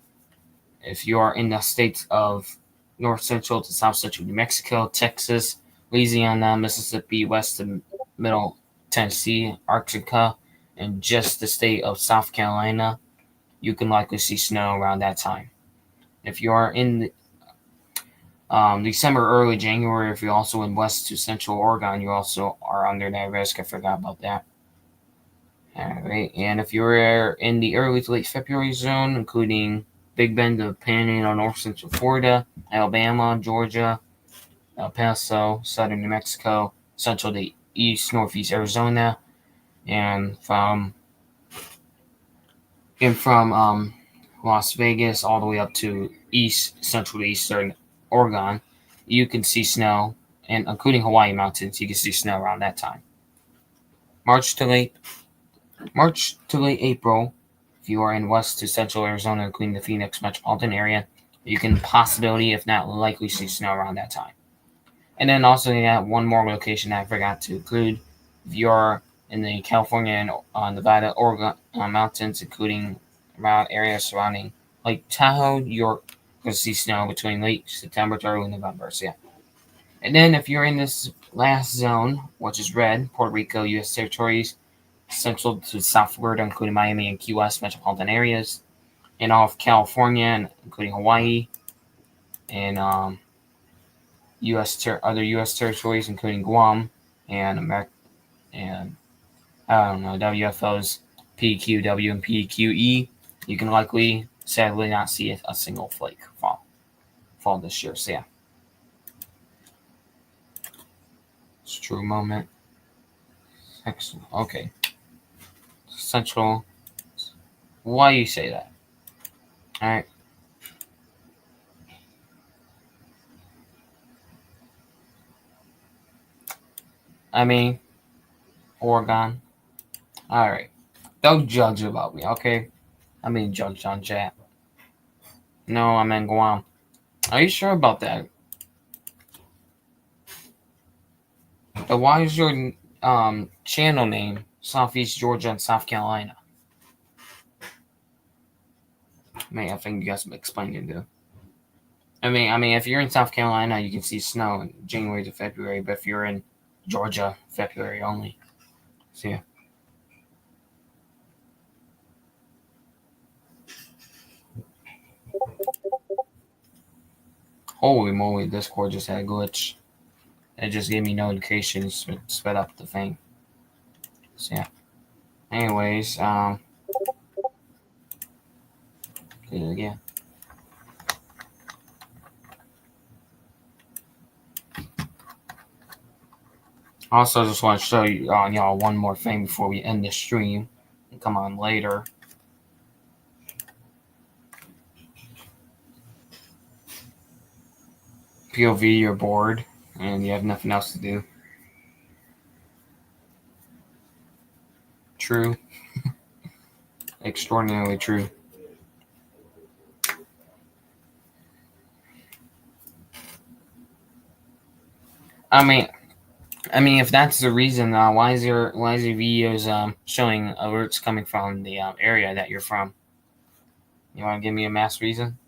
if you are in the states of north central to south central New Mexico, Texas, Louisiana, Mississippi, west to middle Tennessee, Arkansas, and just the state of South Carolina, you can likely see snow around that time. If you are in December, early January, if you're also in west to central Oregon, you also are under that risk. I forgot about that. All right, and if you're in the early to late February zone, including Big Bend to Panhandle, north central Florida, Alabama, Georgia, El Paso, southern New Mexico, central to east, northeast Arizona, and from Las Vegas all the way up to central to eastern Oregon, you can see snow, and including Hawaii mountains, you can see snow around that time. March to late April, if you are in west to central Arizona, including the Phoenix metropolitan area, you can possibility, if not likely, see snow around that time. And then also you have one more location I forgot to include. If you're in the California and Nevada, Oregon mountains, including around areas surrounding Lake Tahoe, you're going to see snow between late September to early November. So yeah. And then if you're in this last zone, which is red, Puerto Rico, U.S. territories, central to South Florida, including Miami and Key West metropolitan areas, and all of California, including Hawaii, and other U.S. territories, including Guam and America, and I don't know, WFOs, PQW and PQE, you can likely, sadly, not see a single flake fall this year. So yeah, it's a true moment. Excellent. Okay, Central. Why you say that? All right. I mean, Oregon. All right. Don't judge about me, okay? I mean, judge on chat. No, I'm in Guam. Are you sure about that? But why is your channel name Southeast Georgia and South Carolina? I think you guys explained it too. I mean, if you're in South Carolina, you can see snow in January to February, but if you're in Georgia, February only. So yeah. Holy moly, Discord just had a glitch. It just gave me notifications, sped up the thing. So yeah. Anyways, yeah. Also, just want to show you, y'all one more thing before we end the stream and come on later. POV, you're bored and you have nothing else to do. True. Extraordinarily true. I mean, if that's the reason, why is your videos showing alerts coming from the area that you're from? You want to give me a mass reason?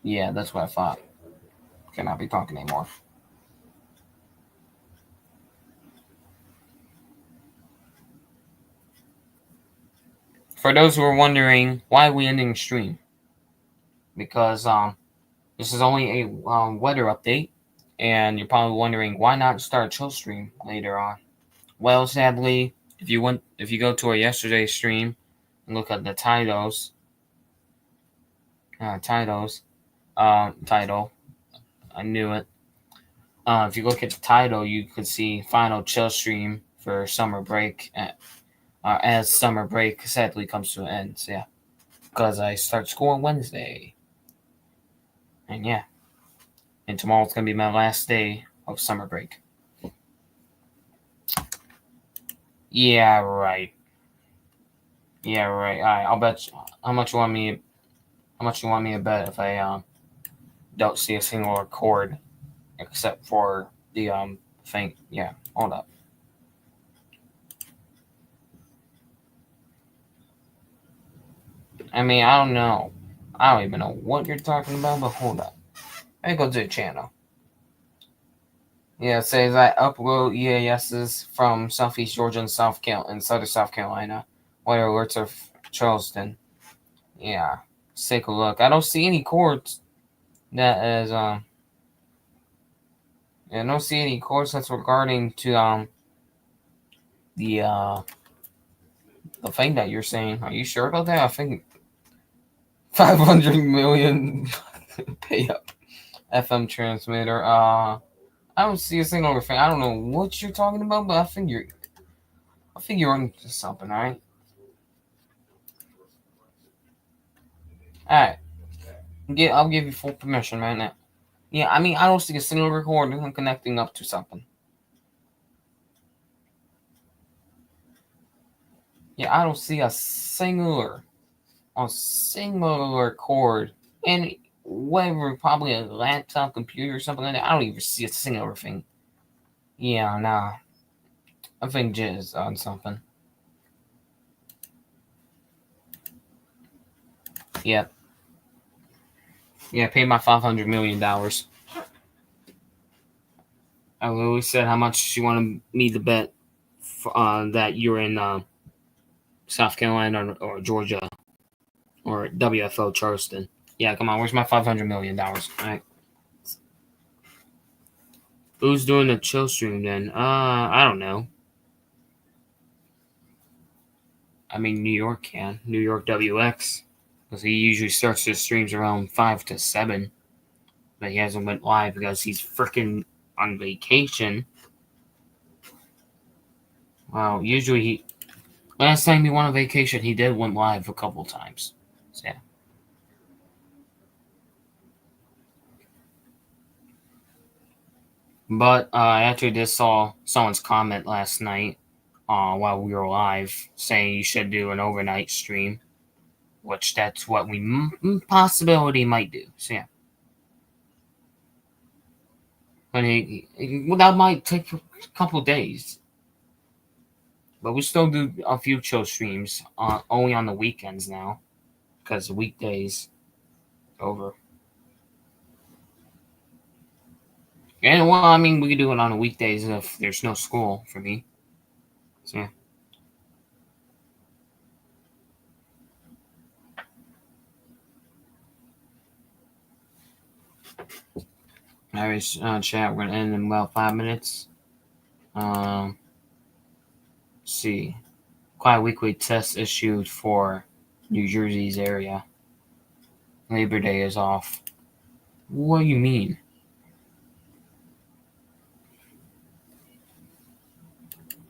Yeah, that's what I thought. Cannot be talking anymore. For those who are wondering, why are we ending stream? Because this is only a weather update, and you're probably wondering why not start a chill stream later on. Well, sadly, if you go to our yesterday's stream and look at the titles, title, I knew it. If you look at the title, you could see final chill stream for summer break as summer break sadly comes to an end. So yeah, because I start school on Wednesday, and yeah, and tomorrow's gonna be my last day of summer break. Yeah, right. Yeah, right. All right, I'll bet. How much you want me? How much you want me to bet if I don't see a single record except for the thing? Yeah, hold up. I mean, I don't know. I don't even know what you're talking about, but hold up. Let me go to the channel. Yeah, it says I upload EASs from Southeast Georgia and Southern South Carolina. Weather alerts are Charleston. Yeah, let's take a look. I don't see any chords that is yeah, I don't see any chords that's regarding to the thing that you're saying. Are you sure about that? I think 500 million pay up FM transmitter. I don't see a single thing. I don't know what you're talking about, but I think you're onto something, alright? Alright. I'll give you full permission right now. Yeah, I mean, I don't see a single recording. I'm connecting up to something. Yeah, I don't see a singular cord. And whatever, probably a laptop computer or something like that. I don't even see a singular thing. Yeah, nah. I think Jizz on something. Yep. Yeah, pay my $500 million. I literally said how much she wanted me to bet that you're in South Carolina or Georgia or WFO Charleston. Yeah, come on. Where's my $500 million? All right. Who's doing the chill stream then? I don't know. I mean, New York can. New York WX. Because he usually starts his streams around 5 to 7. But he hasn't went live because he's freaking on vacation. Well, usually last time he went on vacation, he did went live a couple times. So, yeah. But I actually just saw someone's comment last night while we were live saying you should do an overnight stream, which that's what we possibility might do. So yeah. When well, that might take a couple days, but we still do a few chill streams only on the weekends now because the weekdays over. And well, I mean, we could do it on the weekdays if there's no school for me. So yeah. Alright, chat. We're gonna end in about 5 minutes. See. Quiet weekly test issued for New Jersey's area. Labor Day is off. What do you mean?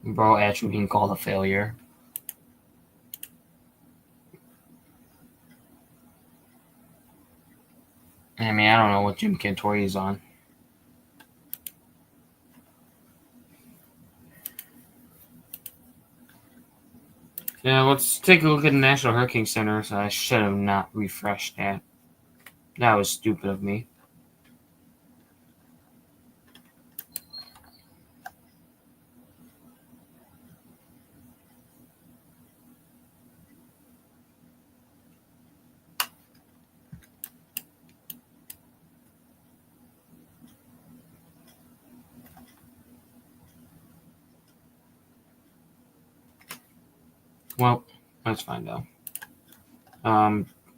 Bro, actually being called a failure. I mean, I don't know what Jim Cantori is on. Yeah, let's take a look at the National Hurricane Center. So I should have not refreshed that. That was stupid of me. Well, let's find out.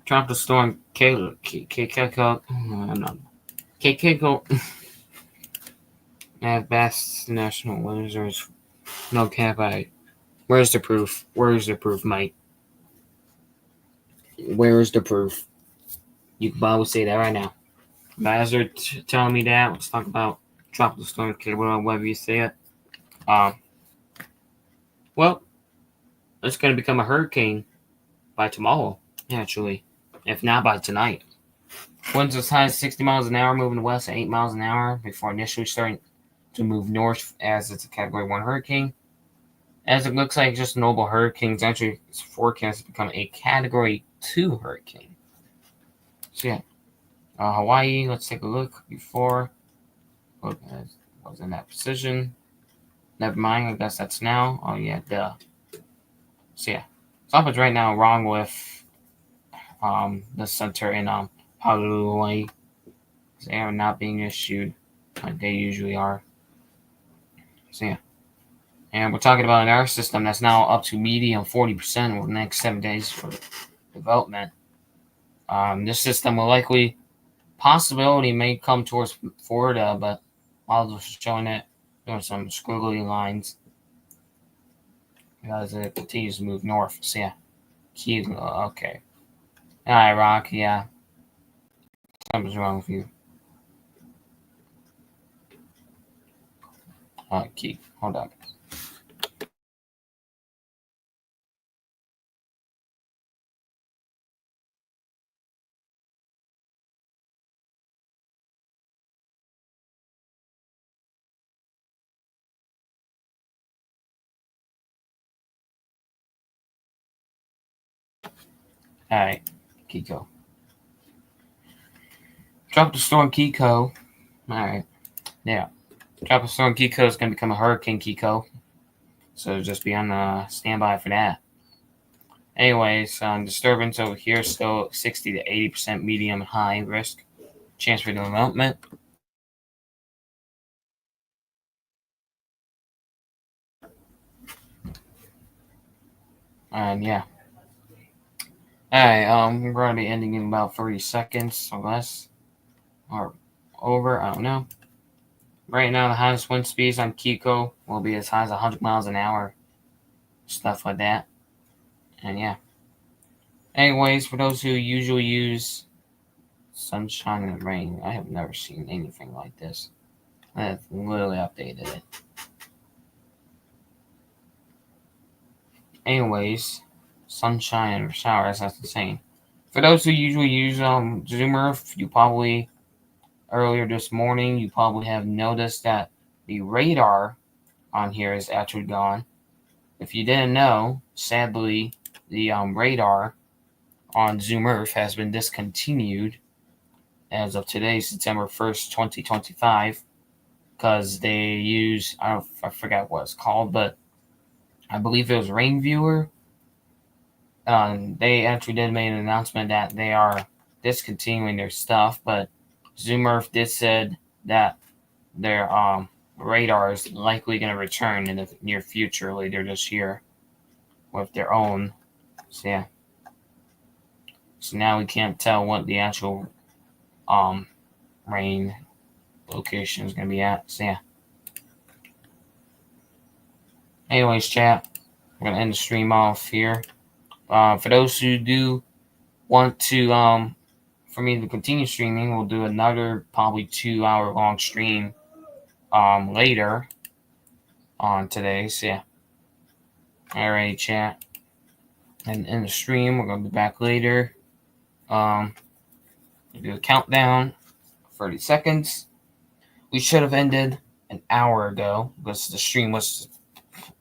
Tropical storm Keiko. Keiko. At best, national losers. No cap. Where's the proof? Where's the proof, Mike? Where's the proof? You can probably say that right now. But as they're telling me that, let's talk about tropical storm Keiko. Whatever you say it. Well, it's going to become a hurricane by tomorrow, actually, if not by tonight. Winds as high as 60 miles an hour, moving west at 8 miles an hour before initially starting to move north as it's a Category 1 hurricane. As it looks like just a normal hurricane, it's actually forecast to become a Category 2 hurricane. So yeah, Hawaii, let's take a look before. Was in that position. Never mind, I guess that's now. Oh yeah, duh. So yeah, something's right now wrong with the center in Hawaii. They are not being issued like they usually are. So yeah. And we're talking about an air system that's now up to medium 40% over the next 7 days for development. This system will likely, possibility may come towards Florida, but models are showing it doing some squiggly lines as it continues to move north. So yeah, okay. All right, Rock, yeah. Something's wrong with you. Keith, hold on. All right, Kiko. Tropical storm Kiko. All right, yeah. Tropical storm Kiko is going to become a hurricane Kiko. So just be on standby for that. Anyways, disturbance over here still 60 to 80% medium and high risk. Chance for development. And yeah. Alright, we're going to be ending in about 30 seconds or less. Or over, I don't know. Right now, the highest wind speeds on Kiko will be as high as 100 miles an hour. Stuff like that. And yeah. Anyways, for those who usually use sunshine and rain, I have never seen anything like this. I've literally updated it. Anyways, sunshine or showers, that's insane. For those who usually use Zoom Earth, you probably earlier this morning you probably have noticed that the radar on here is actually gone. If you didn't know, sadly, the radar on Zoom Earth has been discontinued as of today, September 1st, 2025. because they use, I forget what it's called, but I believe it was Rain Viewer. They actually did make an announcement that they are discontinuing their stuff, but Zoomurf did said that their radar is likely going to return in the near future later this year with their own. So yeah. So now we can't tell what the actual rain location is going to be at. So yeah. Anyways, chat, we're going to end the stream off here. For those who do want to, for me to continue streaming, we'll do another probably 2-hour long stream later on today. So yeah. Alright, chat. And in the stream, we're going to be back later. We'll do a countdown, 30 seconds. We should have ended an hour ago because the stream was,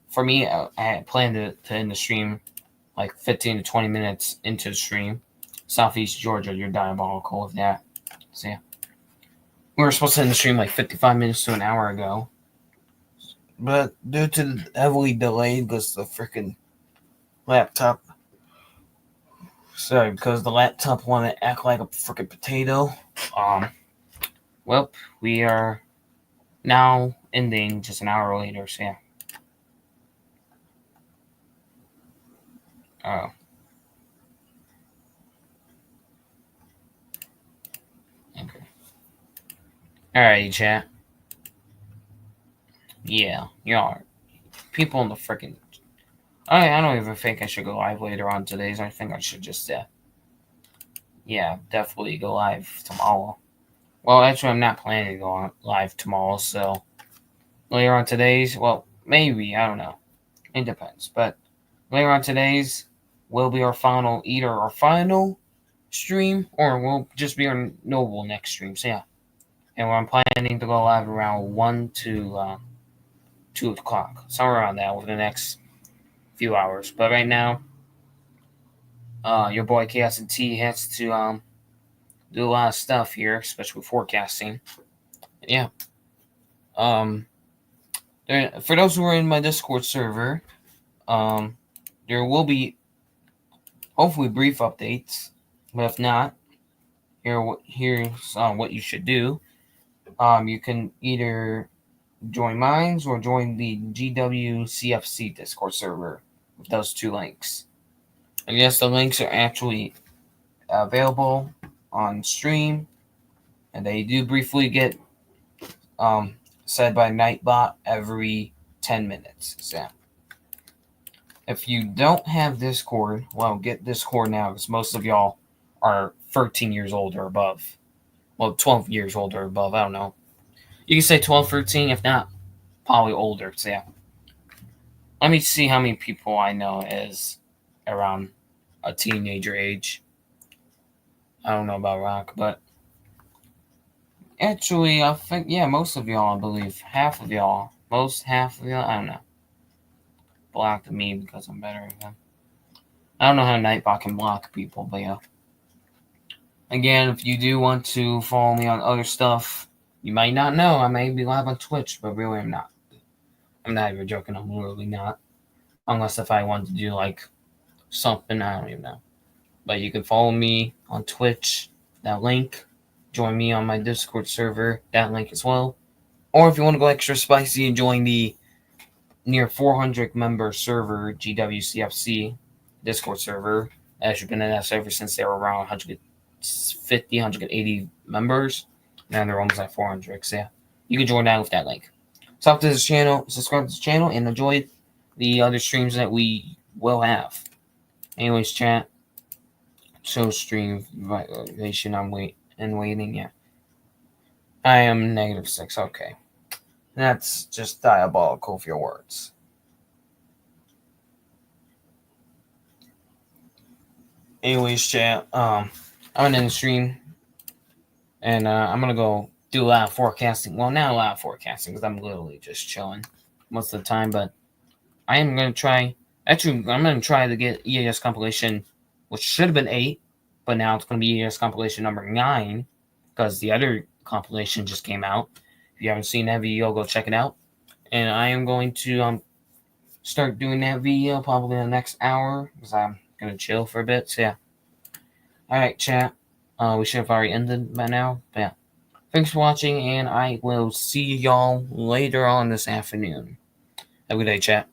for me, I had planned to end the stream like 15 to 20 minutes into the stream. Southeast Georgia, you're diabolical with that. So yeah. We were supposed to end the stream like 55 minutes to an hour ago. But due to the heavily delayed because the freaking laptop. Sorry, because the laptop wanted to act like a freaking potato. Well, we are now ending just an hour later, so yeah. Oh. Okay. Alright, chat. Yeah, y'all. People in the freaking. I don't even think I should go live later on today. I think I should just, yeah, definitely go live tomorrow. Well, actually, I'm not planning to go live tomorrow, so later on today's, well, maybe, I don't know. It depends. But later on today's will be our final, either our final stream or will just be our Noble next stream. So, yeah. And I'm planning to go live around 1 to 2 o'clock, somewhere around that over the next few hours. But right now, your boy Chaos and T has to do a lot of stuff here, especially forecasting. Yeah. For those who are in my Discord server, there will be hopefully brief updates. But if not, here's what you should do. You can either join mine or join the GWCFC Discord server with those two links. And yes, the links are actually available on stream, and they do briefly get said by Nightbot every 10 minutes. So if you don't have Discord, well, get Discord now because most of y'all are 13 years old or above. Well, 12 years old or above. I don't know. You can say 12, 13, if not, probably older. So yeah. Let me see how many people I know is around a teenager age. I don't know about Rock, but actually, I think, yeah, most of y'all, I believe. Half of y'all. Half of y'all, I don't know. Blocked me because I'm better at them. I don't know how Nightbot can block people, but yeah. Again, if you do want to follow me on other stuff, you might not know I may be live on Twitch, but really I'm not. I'm not even joking, I'm literally not. Unless if I want to do like something, I don't even know. But you can follow me on Twitch, that link. Join me on my Discord server, that link as well. Or if you want to go extra spicy and join the near 400 member server, GWCFC Discord server, as you've been in that server since they were around 150, 180 members. Now they're almost at 400. So yeah, you can join that with that link. Subscribe to this channel, and enjoy the other streams that we will have. Anyways, chat. Show stream violation. I'm waiting. Yeah, I am -6. Okay, that's just diabolical of your words. Anyways, chat. I'm gonna end the stream, and I'm gonna go do live forecasting. Well, not live forecasting because I'm literally just chilling most of the time. But I am gonna try. Actually, I'm gonna try to get EAS compilation, which should have been 8, but now it's gonna be EAS compilation number 9 because the other compilation just came out. If you haven't seen that video, go check it out. And I am going to start doing that video probably in the next hour because I'm gonna chill for a bit. So yeah. All right, chat. We should have already ended by now. But yeah. Thanks for watching, and I will see y'all later on this afternoon. Have a good day, chat.